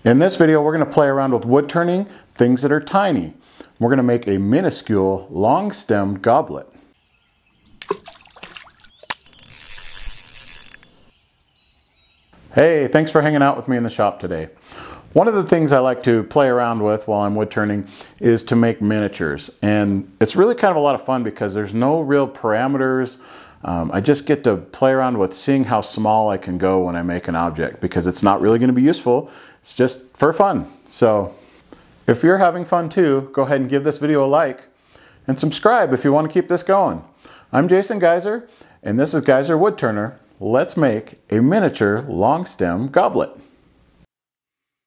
In this video, we're going to play around with wood turning things that are tiny. We're going to make a minuscule, long-stemmed goblet. Hey, thanks for hanging out with me in the shop today. One of the things I like to play around with while I'm wood turning is to make miniatures. And it's really kind of a lot of fun because there's no real parameters. I just get to play around with seeing how small I can go when I make an object because it's not really going to be useful. It's just for fun. So if you're having fun too, go ahead and give this video a like and subscribe if you want to keep this going. I'm Jason Geiser and this is Geiserwoodturner. Let's make a miniature long stem goblet.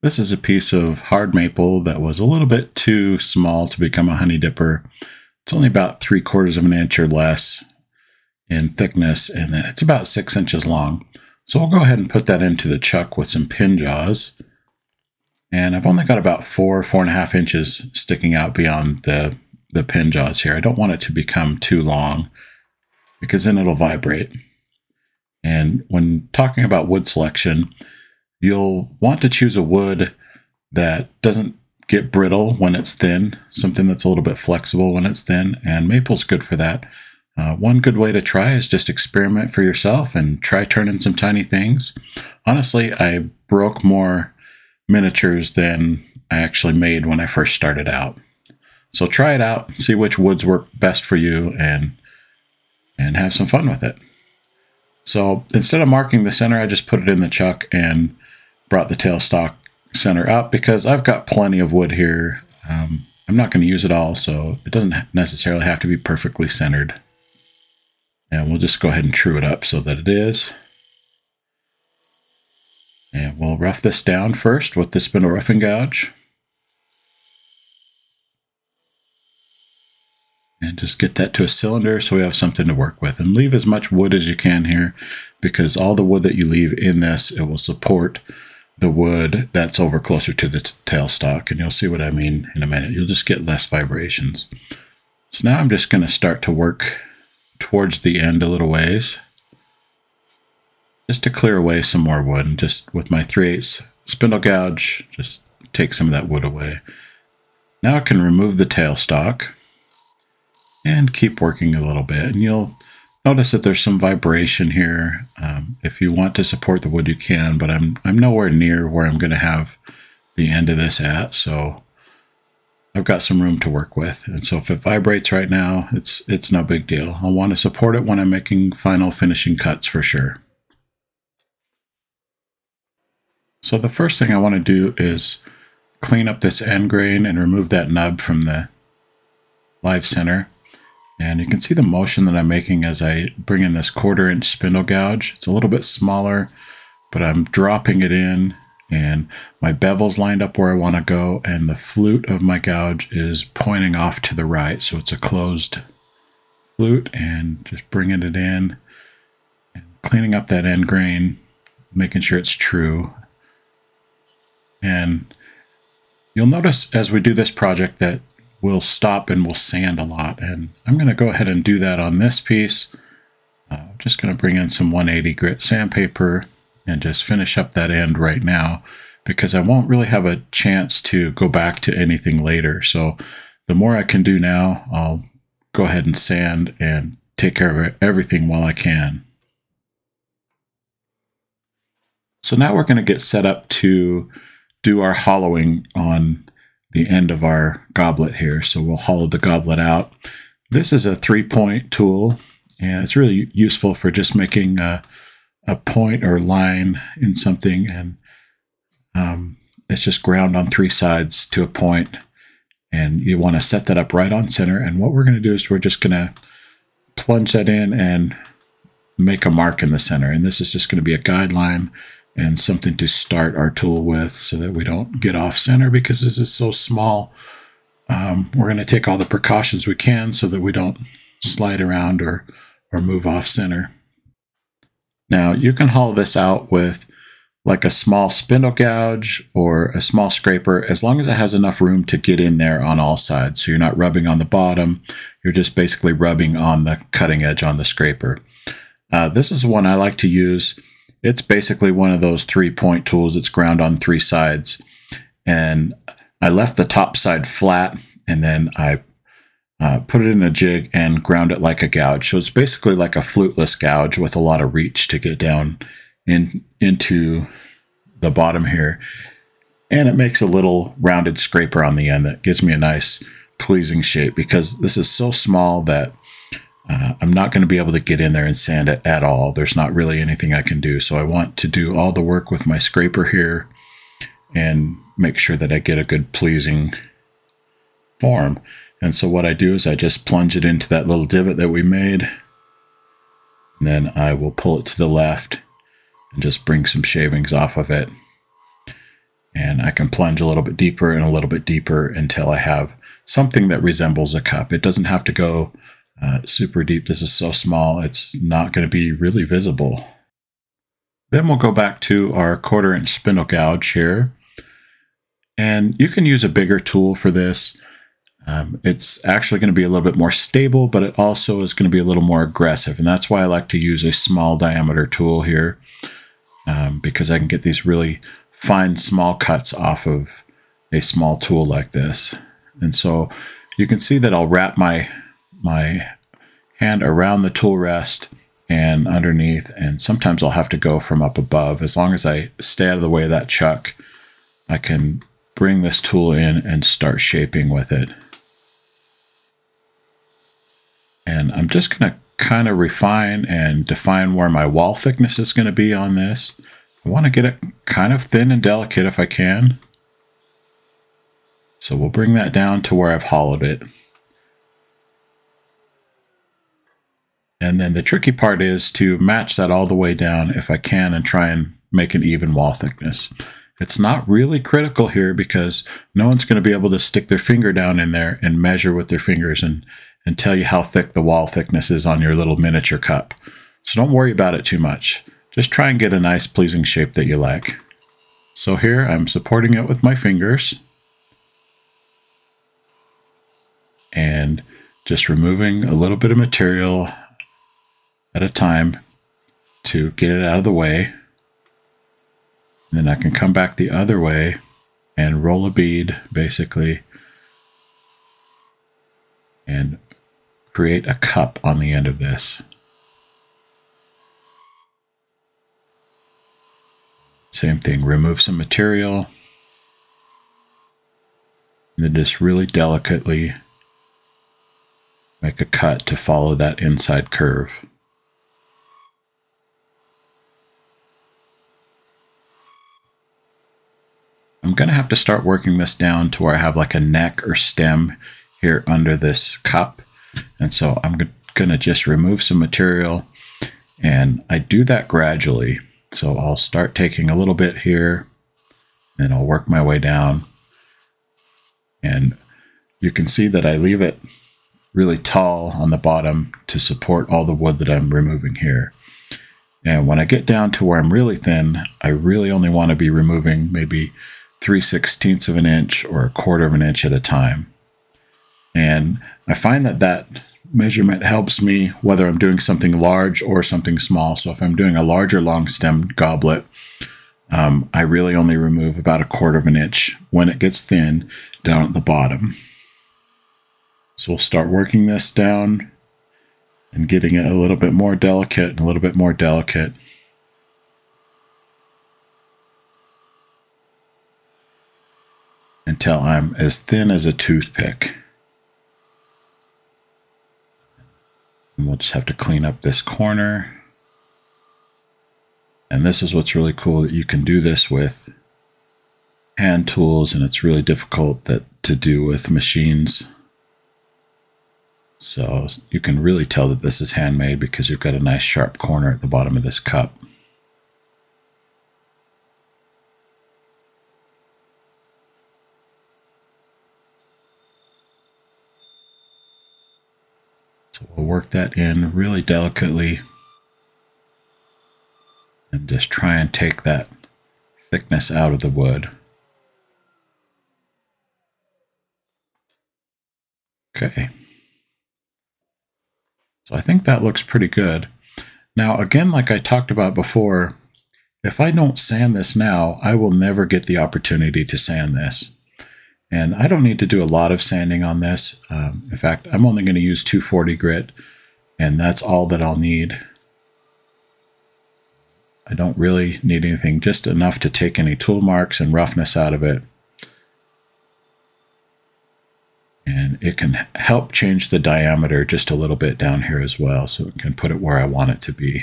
This is a piece of hard maple that was a little bit too small to become a honey dipper. It's only about 3/4 of an inch or less in thickness, and then it's about 6 inches long. So we'll go ahead and put that into the chuck with some pin jaws. And I've only got about 4.5 inches sticking out beyond the pin jaws here. I don't want it to become too long because then it'll vibrate. And when talking about wood selection, you'll want to choose a wood that doesn't get brittle when it's thin, something that's a little bit flexible when it's thin, and maple's good for that. One good way to try is just experiment for yourself and try turning some tiny things. Honestly, I broke more miniatures than I actually made when I first started out. So try it out, see which woods work best for you, and have some fun with it. So instead of marking the center, I just put it in the chuck and brought the tailstock center up because I've got plenty of wood here. I'm not going to use it all, so it doesn't necessarily have to be perfectly centered. And we'll just go ahead and true it up so that it is. And we'll rough this down first with the spindle roughing gouge. And just get that to a cylinder so we have something to work with. And leave as much wood as you can here because all the wood that you leave in this, it will support the wood that's over closer to the tailstock. And you'll see what I mean in a minute. You'll just get less vibrations. So now I'm just going to start to work towards the end a little ways, just to clear away some more wood. And just with my 3/8 spindle gouge, just take some of that wood away. Now I can remove the tailstock and keep working a little bit. And you'll notice that there's some vibration here. If you want to support the wood, you can, but I'm nowhere near where I'm going to have the end of this at. So I've got some room to work with. And so if it vibrates right now, it's no big deal. I'll want to support it when I'm making final finishing cuts for sure. So the first thing I want to do is clean up this end grain and remove that nub from the live center. And you can see the motion that I'm making as I bring in this 1/4 inch spindle gouge. It's a little bit smaller, but I'm dropping it in. And my bevel's lined up where I want to go, and the flute of my gouge is pointing off to the right. So it's a closed flute, and just bringing it in and cleaning up that end grain, making sure it's true. And you'll notice as we do this project that we'll stop and we'll sand a lot. And I'm going to go ahead and do that on this piece. I'm just going to bring in some 180 grit sandpaper and just finish up that end right now because I won't really have a chance to go back to anything later. So the more I can do now, I'll go ahead and sand and take care of everything while I can. So now we're going to get set up to do our hollowing on the end of our goblet here. So we'll hollow the goblet out. This is a 3-point tool, and it's really useful for just making a point or line in something, and it's just ground on 3 sides to a point, and you want to set that up right on center. And what we're going to do is we're just going to plunge that in and make a mark in the center, and this is just going to be a guideline and something to start our tool with so that we don't get off center because this is so small. We're going to take all the precautions we can so that we don't slide around or move off center. Now you can hollow this out with like a small spindle gouge or a small scraper, as long as it has enough room to get in there on all sides. So you're not rubbing on the bottom, you're just basically rubbing on the cutting edge on the scraper. This is the one I like to use. It's basically one of those 3-point tools. It's ground on 3 sides. and I left the top side flat, and then I put it in a jig and ground it like a gouge. So it's basically like a fluteless gouge with a lot of reach to get down into the bottom here. And it makes a little rounded scraper on the end that gives me a nice pleasing shape, because this is so small that I'm not going to be able to get in there and sand it at all. There's not really anything I can do. So I want to do all the work with my scraper here and make sure that I get a good pleasing form. And so what I do is I just plunge it into that little divot that we made. And then I will pull it to the left and just bring some shavings off of it. And I can plunge a little bit deeper and a little bit deeper until I have something that resembles a cup. It doesn't have to go super deep. This is so small, it's not going to be really visible. Then we'll go back to our 1/4 inch spindle gouge here. And you can use a bigger tool for this. It's actually going to be a little bit more stable, but it also is going to be a little more aggressive. And that's why I like to use a small diameter tool here, because I can get these really fine small cuts off of a small tool like this. And so you can see that I'll wrap my hand around the tool rest and underneath, and sometimes I'll have to go from up above. As long as I stay out of the way of that chuck, I can bring this tool in and start shaping with it. And I'm just going to kind of refine and define where my wall thickness is going to be on this. I want to get it kind of thin and delicate if I can. So we'll bring that down to where I've hollowed it. And then the tricky part is to match that all the way down if I can and try and make an even wall thickness. It's not really critical here because no one's going to be able to stick their finger down in there and measure with their fingers and tell you how thick the wall thickness is on your little miniature cup. So don't worry about it too much. Just try and get a nice pleasing shape that you like. So here I'm supporting it with my fingers and just removing a little bit of material at a time to get it out of the way. And then I can come back the other way and roll a bead basically and create a cup on the end of this. Same thing, remove some material and then just really delicately make a cut to follow that inside curve. I'm going to have to start working this down to where I have like a neck or stem here under this cup. And so I'm going to just remove some material, and I do that gradually. So I'll start taking a little bit here, then I'll work my way down. And you can see that I leave it really tall on the bottom to support all the wood that I'm removing here. And when I get down to where I'm really thin, I really only want to be removing maybe 3/16 of an inch or 1/4 of an inch at a time. And I find that that measurement helps me whether I'm doing something large or something small. So if I'm doing a larger long stem goblet, I really only remove about 1/4 of an inch when it gets thin down at the bottom. So we'll start working this down and getting it a little bit more delicate and a little bit more delicate. Until I'm as thin as a toothpick. And we'll just have to clean up this corner. And this is what's really cool, that you can do this with hand tools, and it's really difficult to do with machines. So you can really tell that this is handmade because you've got a nice sharp corner at the bottom of this cup. So we'll work that in really delicately and just try and take that thickness out of the wood. Okay. So I think that looks pretty good. Now, again, like I talked about before, if I don't sand this now, I will never get the opportunity to sand this. And I don't need to do a lot of sanding on this. In fact, I'm only going to use 240 grit, and that's all that I'll need. I don't really need anything, just enough to take any tool marks and roughness out of it. And it can help change the diameter just a little bit down here as well, so it can put it where I want it to be.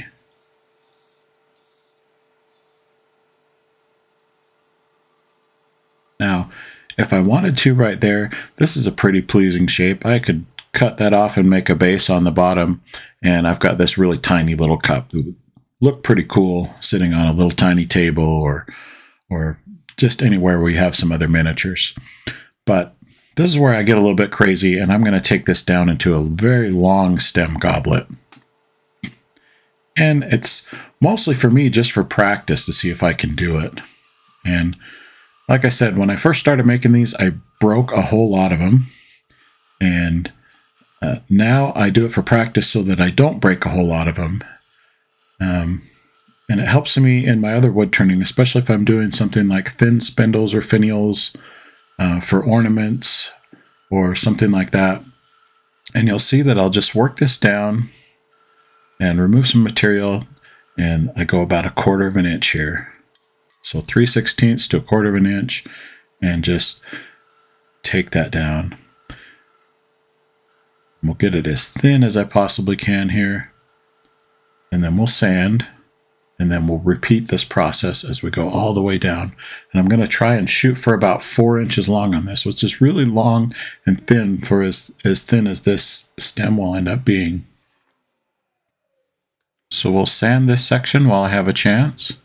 Now, if I wanted to right there, this is a pretty pleasing shape. I could cut that off and make a base on the bottom, and I've got this really tiny little cup that would look pretty cool sitting on a little tiny table or just anywhere where you have some other miniatures. But this is where I get a little bit crazy, and I'm going to take this down into a very long stem goblet. And it's mostly for me just for practice to see if I can do it. And like I said, when I first started making these, I broke a whole lot of them. And now I do it for practice so that I don't break a whole lot of them. And it helps me in my other wood turning, especially if I'm doing something like thin spindles or finials for ornaments or something like that. And you'll see that I'll just work this down and remove some material, and I go about 1/4 of an inch here. So 3/16 to 1/4 of an inch, and just take that down. We'll get it as thin as I possibly can here, and then we'll sand, and then we'll repeat this process as we go all the way down. And I'm going to try and shoot for about 4 inches long on this, which is really long and thin for as thin as this stem will end up being. So we'll sand this section while I have a chance.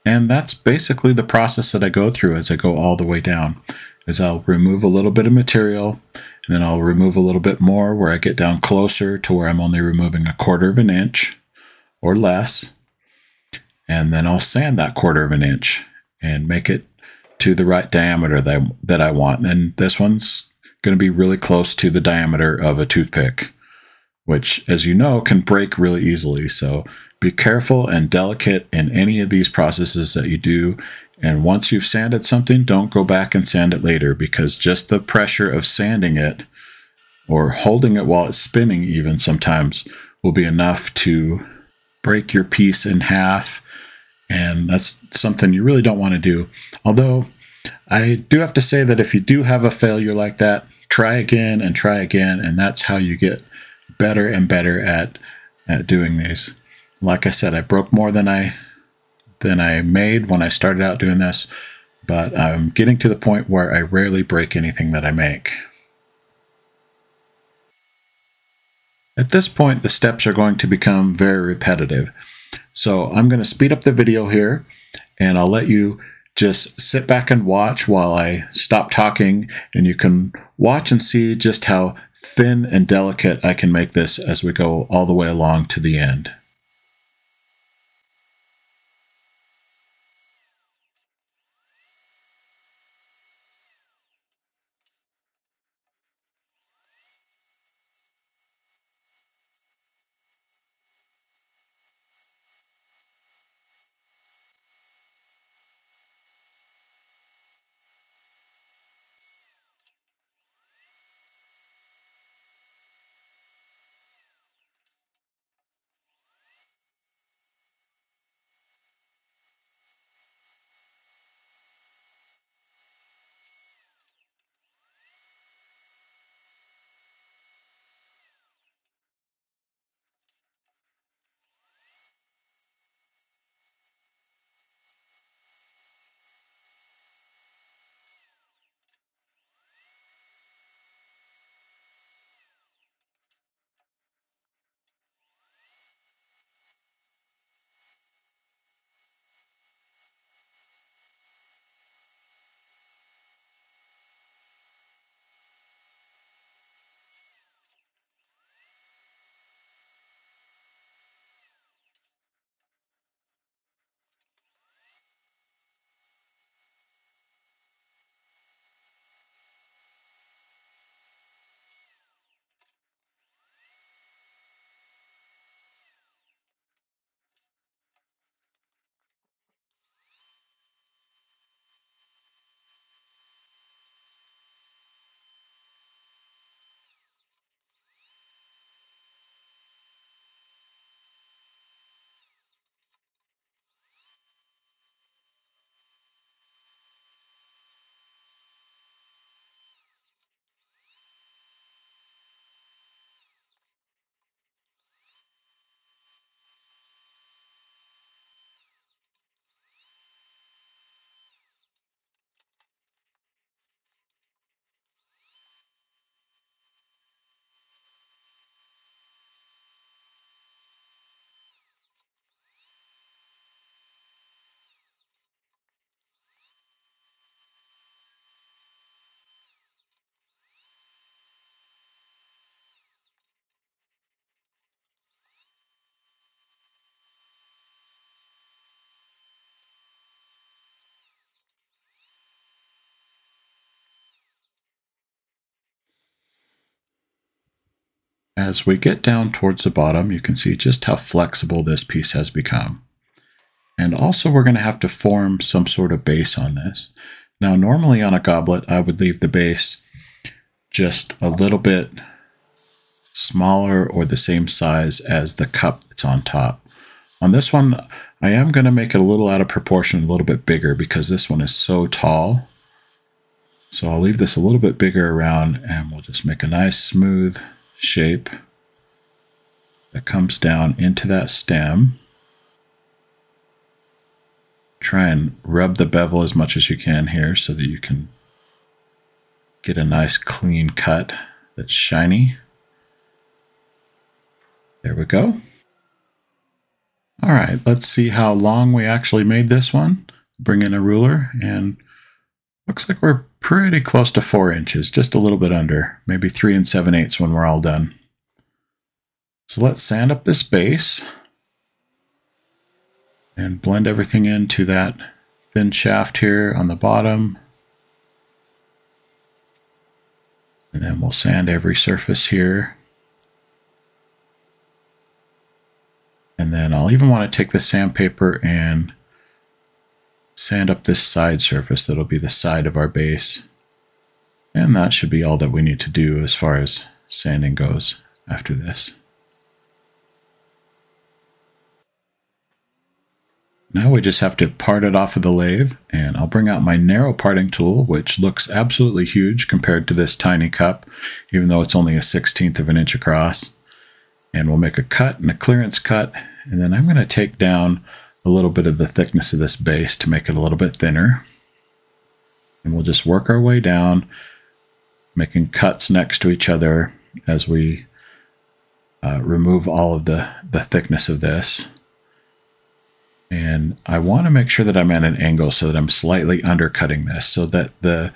And that's basically the process that I go through as I go all the way down. Is I'll remove a little bit of material, and then I'll remove a little bit more where I get down closer to where I'm only removing 1/4 of an inch or less. And then I'll sand that 1/4 of an inch and make it to the right diameter that I want. And this one's going to be really close to the diameter of a toothpick, which, as you know, can break really easily. So be careful and delicate in any of these processes that you do. And once you've sanded something, don't go back and sand it later, because just the pressure of sanding it or holding it while it's spinning even sometimes will be enough to break your piece in half. And that's something you really don't want to do. Although I do have to say that if you do have a failure like that, try again and try again. And that's how you get better and better at doing these. Like I said, I broke more than I made when I started out doing this, but I'm getting to the point where I rarely break anything that I make. At this point, the steps are going to become very repetitive. So I'm going to speed up the video here, and I'll let you just sit back and watch while I stop talking, and you can watch and see just how thin and delicate I can make this as we go all the way along to the end. As we get down towards the bottom, you can see just how flexible this piece has become. And also we're going to have to form some sort of base on this. Now normally on a goblet I would leave the base just a little bit smaller or the same size as the cup that's on top. On this one I am going to make it a little out of proportion, a little bit bigger because this one is so tall. So I'll leave this a little bit bigger around and we'll just make a nice smooth shape that comes down into that stem. Try and rub the bevel as much as you can here so that you can get a nice clean cut that's shiny. There we go. All right, let's see how long we actually made this one. Bring in a ruler and looks like we're pretty close to 4 inches, just a little bit under, maybe 3 7/8 when we're all done. So let's sand up this base and blend everything into that thin shaft here on the bottom. And then we'll sand every surface here. And then I'll even want to take the sandpaper and sand up this side surface that'll be the side of our base. And that should be all that we need to do as far as sanding goes after this. Now we just have to part it off of the lathe, and I'll bring out my narrow parting tool, which looks absolutely huge compared to this tiny cup, even though it's only a 1/16 of an inch across. And we'll make a cut and a clearance cut, and then I'm going to take down a little bit of the thickness of this base to make it a little bit thinner. And we'll just work our way down, making cuts next to each other as we remove all of the thickness of this. And I want to make sure that I'm at an angle so that I'm slightly undercutting this so that the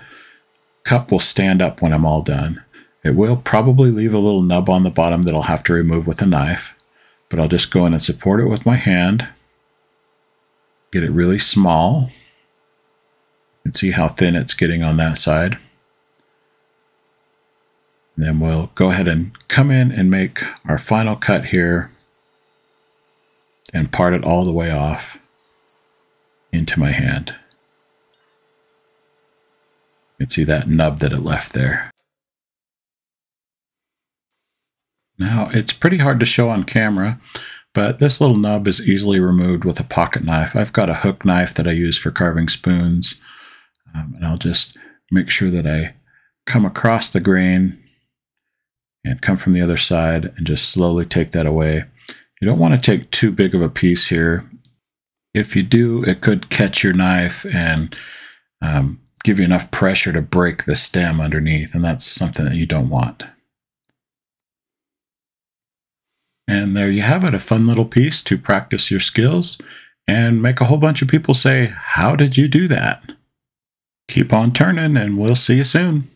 cup will stand up when I'm all done. It will probably leave a little nub on the bottom that I'll have to remove with a knife, but I'll just go in and support it with my hand. Get it really small. You can see how thin it's getting on that side. And then we'll go ahead and come in and make our final cut here and part it all the way off into my hand. You can see that nub that it left there. Now, it's pretty hard to show on camera, but this little nub is easily removed with a pocket knife. I've got a hook knife that I use for carving spoons, and I'll just make sure that I come across the grain and come from the other side and just slowly take that away. You don't want to take too big of a piece here. If you do, it could catch your knife and give you enough pressure to break the stem underneath, and that's something that you don't want. And there you have it, a fun little piece to practice your skills and make a whole bunch of people say, "How did you do that?" Keep on turning, and we'll see you soon.